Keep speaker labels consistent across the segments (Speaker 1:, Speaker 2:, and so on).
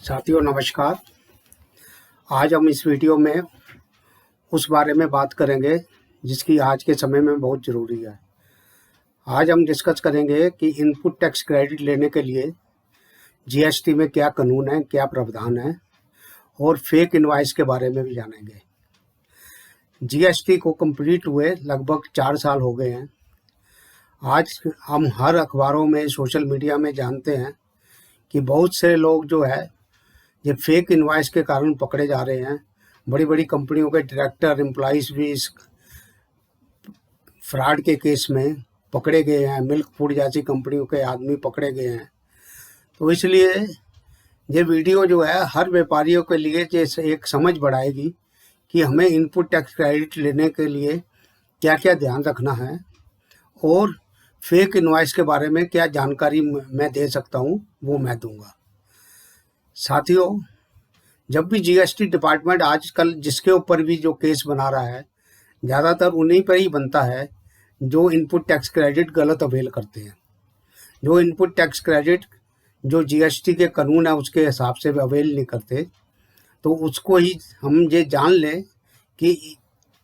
Speaker 1: साथियों नमस्कार। आज हम इस वीडियो में उस बारे में बात करेंगे जिसकी आज के समय में बहुत ज़रूरी है। आज हम डिस्कस करेंगे कि इनपुट टैक्स क्रेडिट लेने के लिए जीएसटी में क्या कानून है, क्या प्रावधान है और फेक इनवॉइस के बारे में भी जानेंगे। जीएसटी को कंप्लीट हुए लगभग 4 साल हो गए हैं। आज हम हर अखबारों में, सोशल मीडिया में जानते हैं कि बहुत से लोग जो है ये फेक इनवॉइस के कारण पकड़े जा रहे हैं। बड़ी बड़ी कंपनियों के डायरेक्टर, एम्प्लॉइज भी इस फ्रॉड के केस में पकड़े गए हैं। मिल्क फूड जैसी कंपनियों के आदमी पकड़े गए हैं। तो इसलिए ये वीडियो जो है हर व्यापारियों के लिए जैसे एक समझ बढ़ाएगी कि हमें इनपुट टैक्स क्रेडिट लेने के लिए क्या क्या ध्यान रखना है और फेक इनवॉइस के बारे में क्या जानकारी मैं दे सकता हूँ वो मैं दूंगा। साथियों, जब भी जीएसटी डिपार्टमेंट आजकल जिसके ऊपर भी जो केस बना रहा है, ज़्यादातर उन्हीं पर ही बनता है जो इनपुट टैक्स क्रेडिट गलत अवेल करते हैं। जो इनपुट टैक्स क्रेडिट जो जीएसटी के कानून है उसके हिसाब से अवेल नहीं करते, तो उसको ही हम ये जान लें कि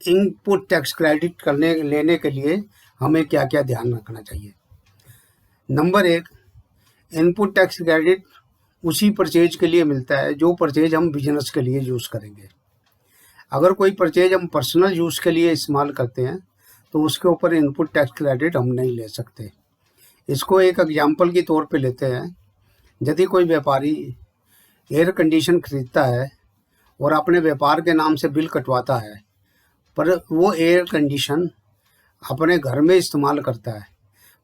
Speaker 1: इनपुट टैक्स क्रेडिट लेने के लिए हमें क्या क्या ध्यान रखना चाहिए। नंबर 1, इनपुट टैक्स क्रेडिट उसी परचेज के लिए मिलता है जो परचेज हम बिजनेस के लिए यूज़ करेंगे। अगर कोई परचेज हम पर्सनल यूज़ के लिए इस्तेमाल करते हैं तो उसके ऊपर इनपुट टैक्स क्रेडिट हम नहीं ले सकते। इसको एक एग्जांपल के तौर पे लेते हैं। यदि कोई व्यापारी एयर कंडीशन खरीदता है और अपने व्यापार के नाम से बिल कटवाता है, पर वो एयर कंडीशन अपने घर में इस्तेमाल करता है,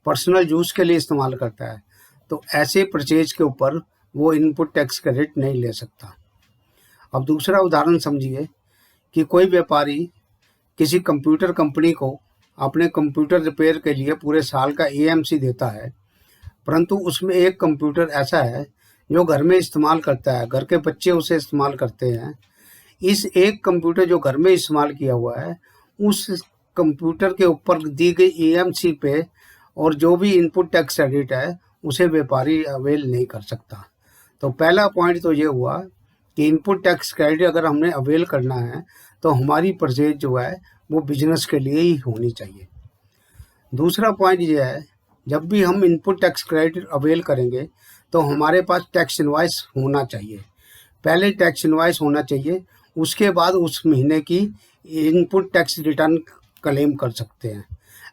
Speaker 1: पर्सनल यूज़ के लिए इस्तेमाल करता है, तो ऐसे परचेज के ऊपर वो इनपुट टैक्स क्रेडिट नहीं ले सकता। अब दूसरा उदाहरण समझिए कि कोई व्यापारी किसी कंप्यूटर कंपनी को अपने कंप्यूटर रिपेयर के लिए पूरे साल का एएमसी देता है, परंतु उसमें एक कंप्यूटर ऐसा है जो घर में इस्तेमाल करता है, घर के बच्चे उसे इस्तेमाल करते हैं। इस एक कंप्यूटर जो घर में इस्तेमाल किया हुआ है, उस कंप्यूटर के ऊपर दी गई एएमसी पे और जो भी इनपुट टैक्स क्रेडिट है उसे व्यापारी अवेल नहीं कर सकता। तो पहला पॉइंट तो ये हुआ कि इनपुट टैक्स क्रेडिट अगर हमने अवेल करना है तो हमारी परचेज जो है वो बिजनेस के लिए ही होनी चाहिए। दूसरा पॉइंट ये है, जब भी हम इनपुट टैक्स क्रेडिट अवेल करेंगे तो हमारे पास टैक्स इनवॉइस होना चाहिए। पहले टैक्स इनवॉइस होना चाहिए, उसके बाद उस महीने की इनपुट टैक्स रिटर्न क्लेम कर सकते हैं।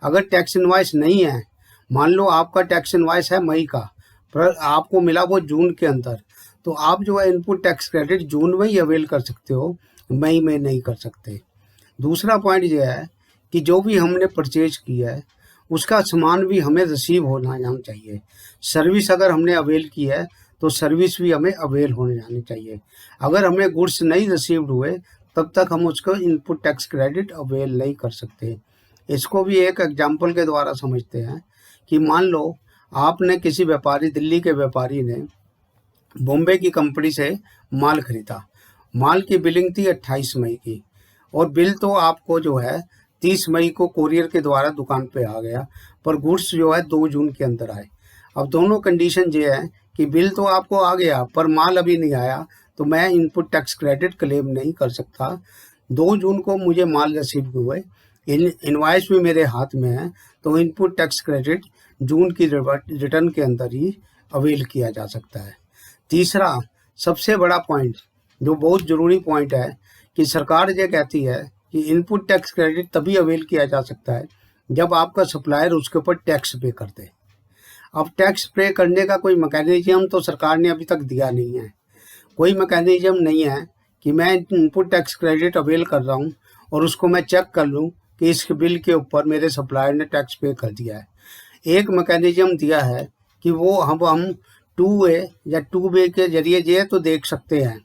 Speaker 1: अगर टैक्स इनवॉइस नहीं है, मान लो आपका टैक्स इनवॉइस है मई का, पर आपको मिला वो जून के अंदर, तो आप जो है इनपुट टैक्स क्रेडिट जून में ही अवेल कर सकते हो, मई में नहीं कर सकते। दूसरा पॉइंट ये है कि जो भी हमने परचेज किया है उसका सामान भी हमें रिसीव होना जाना चाहिए। सर्विस अगर हमने अवेल की है तो सर्विस भी हमें अवेल होने जानी चाहिए। अगर हमें गुड्स नहीं रिसीव्ड हुए तब तक हम उसको इनपुट टैक्स क्रेडिट अवेल नहीं कर सकते। इसको भी एक एग्जाम्पल के द्वारा समझते हैं कि मान लो आपने किसी व्यापारी, दिल्ली के व्यापारी ने बॉम्बे की कंपनी से माल खरीदा। माल की बिलिंग थी 28 मई की और बिल तो आपको जो है 30 मई को कोरियर के द्वारा दुकान पे आ गया, पर गुड्स जो है 2 जून के अंदर आए। अब दोनों कंडीशन ये है कि बिल तो आपको आ गया पर माल अभी नहीं आया, तो मैं इनपुट टैक्स क्रेडिट क्लेम नहीं कर सकता। 2 जून को मुझे माल रिसीव हुए, इनवॉइस भी मेरे हाथ में है, तो इनपुट टैक्स क्रेडिट जून की रिटर्न के अंदर ही अवेल किया जा सकता है। तीसरा सबसे बड़ा पॉइंट जो बहुत ज़रूरी पॉइंट है कि सरकार ये कहती है कि इनपुट टैक्स क्रेडिट तभी अवेल किया जा सकता है जब आपका सप्लायर उसके ऊपर टैक्स पे कर दे। अब टैक्स पे करने का कोई मैकेनिज्म तो सरकार ने अभी तक दिया नहीं है। कोई मैकेनिज्म नहीं है कि मैं इनपुट टैक्स क्रेडिट अवेल कर रहा हूँ और उसको मैं चेक कर लूँ कि इस बिल के ऊपर मेरे सप्लायर ने टैक्स पे कर दिया है। एक मैकेनिज्म दिया है कि वो हम 2A या 2B के जरिए ये तो देख सकते हैं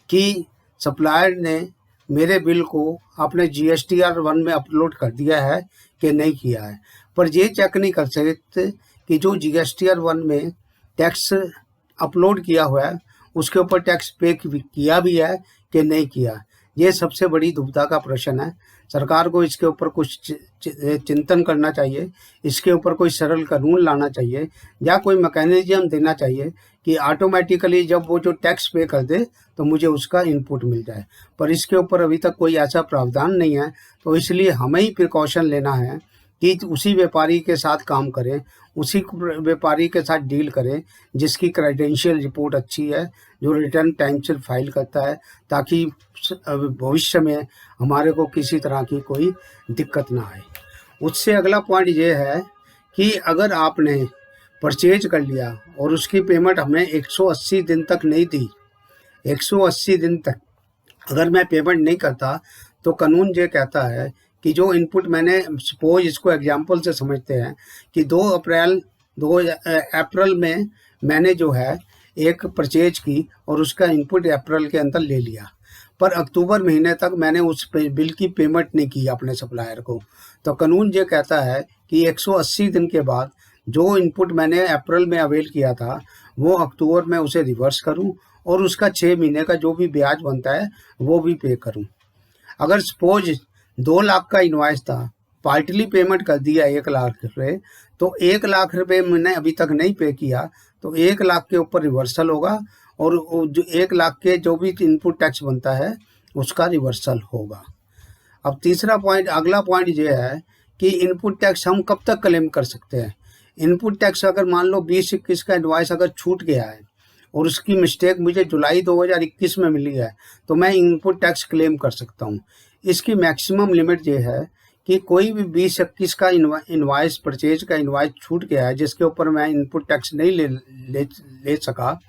Speaker 1: कि सप्लायर ने मेरे बिल को अपने GSTR-1 में अपलोड कर दिया है कि नहीं किया है, पर ये चेक नहीं कर सकते कि जो GSTR-1 में टैक्स अपलोड किया हुआ है उसके ऊपर टैक्स पे किया भी है कि नहीं किया। ये सबसे बड़ी दुविधा का प्रश्न है। सरकार को इसके ऊपर कुछ चिंतन करना चाहिए, इसके ऊपर कोई सरल कानून लाना चाहिए या कोई मैकेनिज्म देना चाहिए कि ऑटोमेटिकली जब वो जो टैक्स पे कर दे तो मुझे उसका इनपुट मिल जाए। पर इसके ऊपर अभी तक कोई ऐसा प्रावधान नहीं है, तो इसलिए हमें ही प्रिकॉशन लेना है कि उसी व्यापारी के साथ काम करें, उसी व्यापारी के साथ डील करें जिसकी क्रेडेंशियल रिपोर्ट अच्छी है, जो रिटर्न टाइम से फाइल करता है, ताकि भविष्य में हमारे को किसी तरह की कोई दिक्कत ना आए। उससे अगला पॉइंट ये है कि अगर आपने परचेज कर लिया और उसकी पेमेंट हमें 180 दिन तक नहीं दी, 180 दिन तक अगर मैं पेमेंट नहीं करता, तो कानून ये कहता है कि जो इनपुट मैंने, सपोज इसको एग्जांपल से समझते हैं कि 2 अप्रैल में मैंने जो है एक परचेज की और उसका इनपुट अप्रैल के अंदर ले लिया, पर अक्टूबर महीने तक मैंने उस बिल की पेमेंट नहीं की अपने सप्लायर को, तो कानून ये कहता है कि 180 दिन के बाद जो इनपुट मैंने अप्रैल में अवेल किया था वो अक्टूबर में उसे रिवर्स करूं और उसका 6 महीने का जो भी ब्याज बनता है वो भी पे करूं। अगर सपोज 2 लाख का इनवॉइस था, पार्टली पेमेंट कर दिया 1 लाख रुपये, तो 1 लाख रुपये मैंने अभी तक नहीं पे किया, तो 1 लाख के ऊपर रिवर्सल होगा और जो 1 लाख के जो भी इनपुट टैक्स बनता है उसका रिवर्सल होगा। अब तीसरा पॉइंट, अगला पॉइंट ये है कि इनपुट टैक्स हम कब तक क्लेम कर सकते हैं। इनपुट टैक्स अगर मान लो 20-21 का इनवॉइस अगर छूट गया है और उसकी मिस्टेक मुझे जुलाई 2021 में मिली है, तो मैं इनपुट टैक्स क्लेम कर सकता हूँ। इसकी मैक्सिमम लिमिट ये है कि कोई भी 20-21 का इनवॉइस, परचेज का इनवॉइस छूट गया है जिसके ऊपर मैं इनपुट टैक्स नहीं ले सका,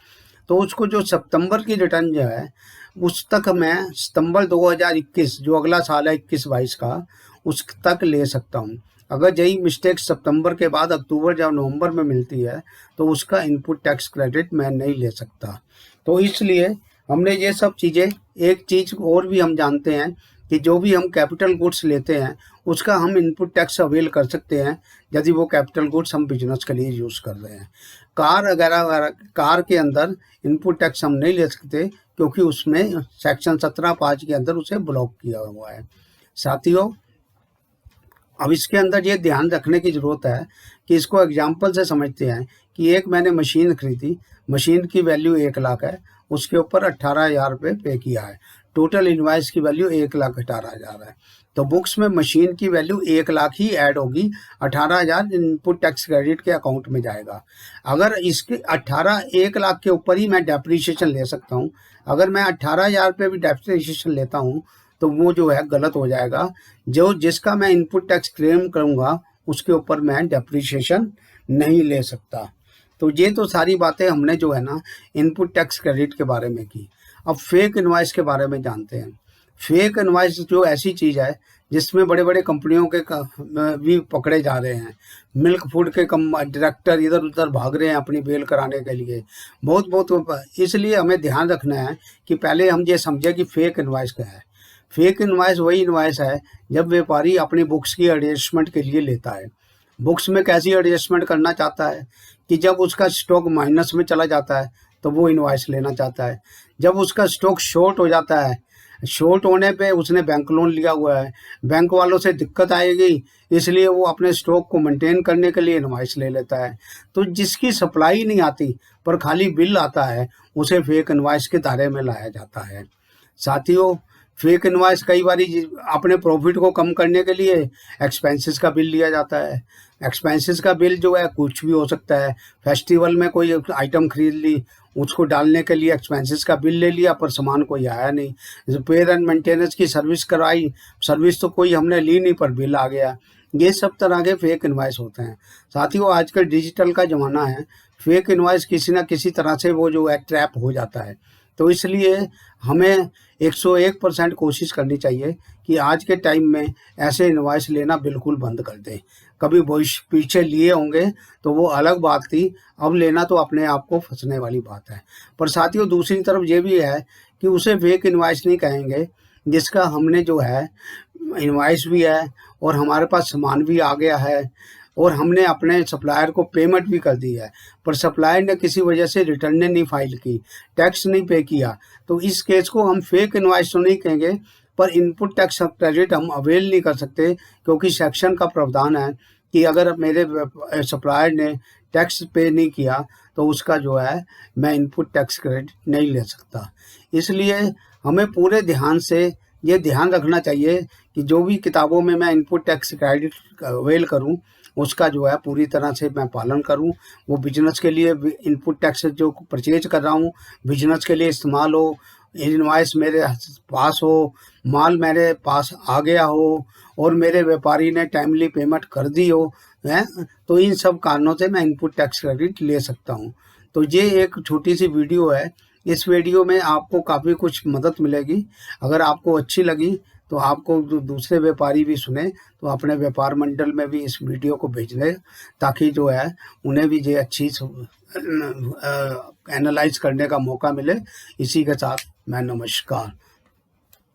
Speaker 1: तो उसको जो सितंबर की रिटर्न जो है उस तक मैं सितंबर 2021 जो अगला साल है 21-22 का, उस तक ले सकता हूँ। अगर यही मिस्टेक सितंबर के बाद अक्टूबर या नवंबर में मिलती है तो उसका इनपुट टैक्स क्रेडिट मैं नहीं ले सकता। तो इसलिए हमने ये सब चीज़ें, एक चीज़ और भी हम जानते हैं कि जो भी हम कैपिटल गुड्स लेते हैं उसका हम इनपुट टैक्स अवेल कर सकते हैं यदि वो कैपिटल गुड्स हम बिजनेस के लिए यूज़ कर रहे हैं। कार वगैरह, कार के अंदर इनपुट टैक्स हम नहीं ले सकते क्योंकि उसमें सेक्शन 17(5) के अंदर उसे ब्लॉक किया हुआ है। साथियों, अब इसके अंदर ये ध्यान रखने की ज़रूरत है कि इसको एग्जाम्पल से समझते हैं कि एक मैंने मशीन खरीदी, मशीन की वैल्यू 1 लाख है, उसके ऊपर 18,000 रुपये पे किया है, टोटल इनवॉइस की वैल्यू 1,18,000 है, तो बुक्स में मशीन की वैल्यू 1 लाख ही ऐड होगी, 18,000 इनपुट टैक्स क्रेडिट के अकाउंट में जाएगा। अगर इसके 1 लाख के ऊपर ही मैं डेप्रीशिएशन ले सकता हूँ, अगर मैं 18,000 रुपये भी डेप्रीशिएशन लेता हूँ तो वो जो है गलत हो जाएगा। जो जिसका मैं इनपुट टैक्स क्लेम करूँगा उसके ऊपर मैं डेप्रीशिएशन नहीं ले सकता। तो ये तो सारी बातें हमने जो है ना इनपुट टैक्स क्रेडिट के बारे में की। अब फेक इनवॉइस के बारे में जानते हैं। फेक इनवॉइस जो ऐसी चीज़ है जिसमें बड़े बड़े कंपनियों के भी पकड़े जा रहे हैं। मिल्क फूड के डायरेक्टर इधर उधर भाग रहे हैं अपनी बेल कराने के लिए, बहुत। इसलिए हमें ध्यान रखना है कि पहले हम ये समझें कि फेक इनवॉइस क्या है। फेक इनवॉइस वही इनवॉइस है जब व्यापारी अपनी बुक्स की एडजस्टमेंट के लिए लेता है। बुक्स में कैसी एडजस्टमेंट करना चाहता है कि जब उसका स्टॉक माइनस में चला जाता है तो वो इनवॉइस लेना चाहता है। जब उसका स्टॉक शॉर्ट हो जाता है, शॉर्ट होने पे उसने बैंक लोन लिया हुआ है, बैंक वालों से दिक्कत आएगी, इसलिए वो अपने स्टॉक को मेंटेन करने के लिए इनवॉइस ले लेता है। तो जिसकी सप्लाई नहीं आती पर खाली बिल आता है उसे फेक इनवॉइस के दायरे में लाया जाता है। साथियों, फेक इनवॉइस कई बार अपने प्रॉफिट को कम करने के लिए एक्सपेंसेस का बिल लिया जाता है। एक्सपेंसेस का बिल जो है कुछ भी हो सकता है। फेस्टिवल में कोई आइटम खरीद ली, उसको डालने के लिए एक्सपेंसेस का बिल ले लिया पर सामान कोई आया नहीं। रिपेयर एंड मेंटेनेंस की सर्विस करवाई, सर्विस तो कोई हमने ली नहीं पर बिल आ गया। ये सब तरह के फेक इनवॉइस होते हैं। साथियों, आजकल डिजिटल का ज़माना है, फेक इनवॉइस किसी न किसी तरह से वो जो है ट्रैप हो जाता है। तो इसलिए हमें 101% कोशिश करनी चाहिए कि आज के टाइम में ऐसे इनवॉइस लेना बिल्कुल बंद कर दें। कभी भविष्य पीछे लिए होंगे तो वो अलग बात थी, अब लेना तो अपने आप को फंसने वाली बात है। पर साथियों, दूसरी तरफ ये भी है कि उसे फेक इनवॉइस नहीं कहेंगे जिसका हमने जो है इनवॉइस भी है और हमारे पास सामान भी आ गया है और हमने अपने सप्लायर को पेमेंट भी कर दी है, पर सप्लायर ने किसी वजह से रिटर्न नहीं फाइल की, टैक्स नहीं पे किया, तो इस केस को हम फेक इनवॉइस तो नहीं कहेंगे, पर इनपुट टैक्स क्रेडिट हम अवेल नहीं कर सकते, क्योंकि सेक्शन का प्रावधान है कि अगर मेरे सप्लायर ने टैक्स पे नहीं किया तो उसका जो है मैं इनपुट टैक्स क्रेडिट नहीं ले सकता। इसलिए हमें पूरे ध्यान से ये ध्यान रखना चाहिए कि जो भी किताबों में मैं इनपुट टैक्स क्रेडिट अवेल करूं उसका जो है पूरी तरह से मैं पालन करूं। वो बिजनेस के लिए इनपुट टैक्स जो परचेज कर रहा हूं बिजनेस के लिए इस्तेमाल हो, इनवॉइस मेरे पास हो, माल मेरे पास आ गया हो और मेरे व्यापारी ने टाइमली पेमेंट कर दी हो, है, तो इन सब कारणों से मैं इनपुट टैक्स क्रेडिट ले सकता हूँ। तो ये एक छोटी सी वीडियो है, इस वीडियो में आपको काफ़ी कुछ मदद मिलेगी। अगर आपको अच्छी लगी तो आपको जो दूसरे व्यापारी भी सुने तो अपने व्यापार मंडल में भी इस वीडियो को भेज दें, ताकि जो है उन्हें भी ये अच्छी एनालाइज करने का मौका मिले। इसी के साथ मैं नमस्कार।